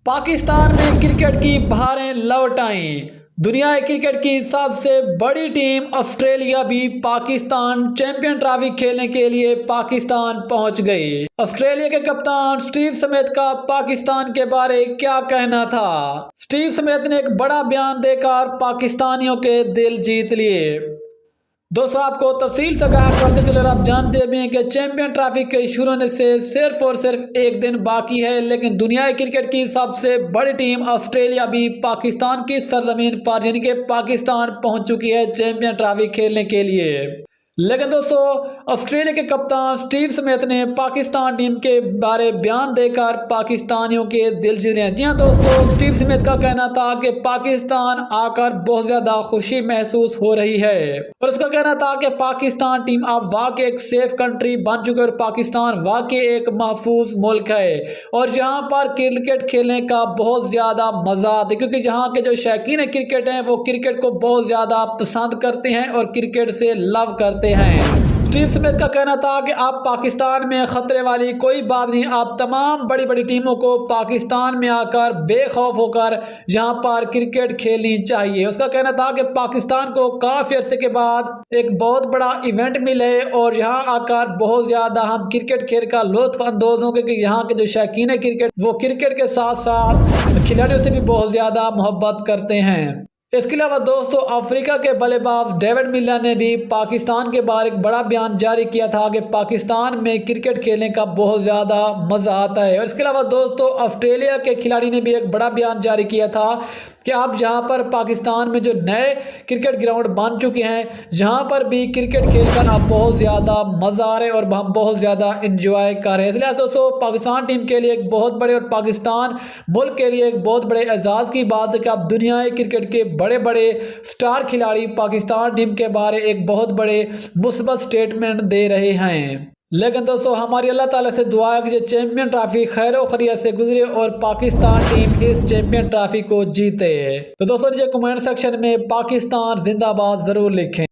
پاکستان میں کرکٹ کی بہاریں لوٹ آئیں۔ دنیا کرکٹ کی سب سے بڑی ٹیم آسٹریلیا بھی پاکستان چیمپئن ٹرافی کھیلنے کے لیے پاکستان پہنچ گئی۔ آسٹریلیا کے کپتان سٹیو سمتھ کا پاکستان کے بارے کیا کہنا تھا؟ سٹیو سمتھ نے ایک بڑا بیان دے کر پاکستانیوں کے دل جیت لیے۔ دوستو آپ کو تفصیل سے آگاہ کرتے چلے اور آپ جانتے بھی ہیں کہ چیمپئن ٹرافی کے شروع ہونے سے صرف اور صرف ایک دن باقی ہے، لیکن دنیا کرکٹ کی سب سے بڑی ٹیم آسٹریلیا بھی پاکستان کی سرزمین پر یعنی کہ پاکستان پہنچ چکی ہے چیمپئن ٹرافی کھیلنے کے لیے۔ لیکن دوستو آسٹریلیا کے کپتان سٹیو سمتھ نے پاکستان ٹیم کے بارے بیان دے کر پاکستانیوں کے دل جیت لیے۔ جی ہاں دوستو، سٹیو سمتھ کا کہنا تھا کہ پاکستان آ کر بہت زیادہ خوشی محسوس ہو رہی ہے، اور اس کا کہنا تھا کہ پاکستان ٹیم اب واقعی ایک سیف کنٹری بن چکی ہے اور پاکستان واقعی ایک محفوظ ملک ہے اور یہاں پر کرکٹ کھیلنے کا بہت زیادہ مزہ آتا ہے، کیونکہ یہاں کے جو شائقین کرکٹ ہیں وہ کرکٹ کو بہت زیادہ پسند کرتے ہیں اور کرکٹ سے لو کرتے ہیں۔ سٹیو سمتھ کا کہنا تھا کہ اب پاکستان میں خطرے والی کوئی بات نہیں، اب تمام بڑی بڑی ٹیموں کو پاکستان میں آ کر بے خوف ہو کر یہاں پر کرکٹ کھیلنی چاہیے۔ اس کا کہنا تھا کہ پاکستان کو کافی عرصے کے بعد ایک بہت بڑا ایونٹ ملے اور یہاں آ کر بہت زیادہ ہم کرکٹ کھیل کا لطف اندوز ہوں گے کہ یہاں کے جو شائقین کرکٹ وہ کرکٹ کے ساتھ ساتھ کھلاڑیوں سے بھی بہت زیادہ محبت کرتے ہیں۔ اس کے علاوہ دوستو افریقہ کے بلے باز ڈیوڈ ملر نے بھی پاکستان کے بارے ایک بڑا بیان جاری کیا تھا کہ پاکستان میں کرکٹ کھیلنے کا بہت زیادہ مزہ آتا ہے۔ اور اس کے علاوہ دوستو آسٹریلیا کے کھلاڑی نے بھی ایک بڑا بیان جاری کیا تھا کہ اب یہاں پر پاکستان میں جو نئے کرکٹ گراؤنڈ بن چکے ہیں یہاں پر بھی کرکٹ کھیل کر اب بہت زیادہ مزہ آ رہا ہے اور ہم بہت زیادہ انجوائے کر رہے ہیں۔ اس لیے دوستو پاکستان ٹیم کے لیے ایک بہت بڑے اور پاکستان ملک کے لیے ایک بہت بڑے اعزاز کی بات ہے کہ اب دنیا کرکٹ کے بڑے بڑے سٹار کھلاڑی پاکستان ٹیم کے بارے ایک بہت بڑے مثبت سٹیٹمنٹ دے رہے ہیں۔ لیکن دوستو ہماری اللہ تعالیٰ سے دعا ہے کہ یہ چیمپئن ٹرافی خیر و خیریت سے گزرے اور پاکستان ٹیم اس چیمپئن ٹرافی کو جیتے۔ تو دوستو نیچے کمنٹ سیکشن میں پاکستان زندہ باد ضرور لکھیں۔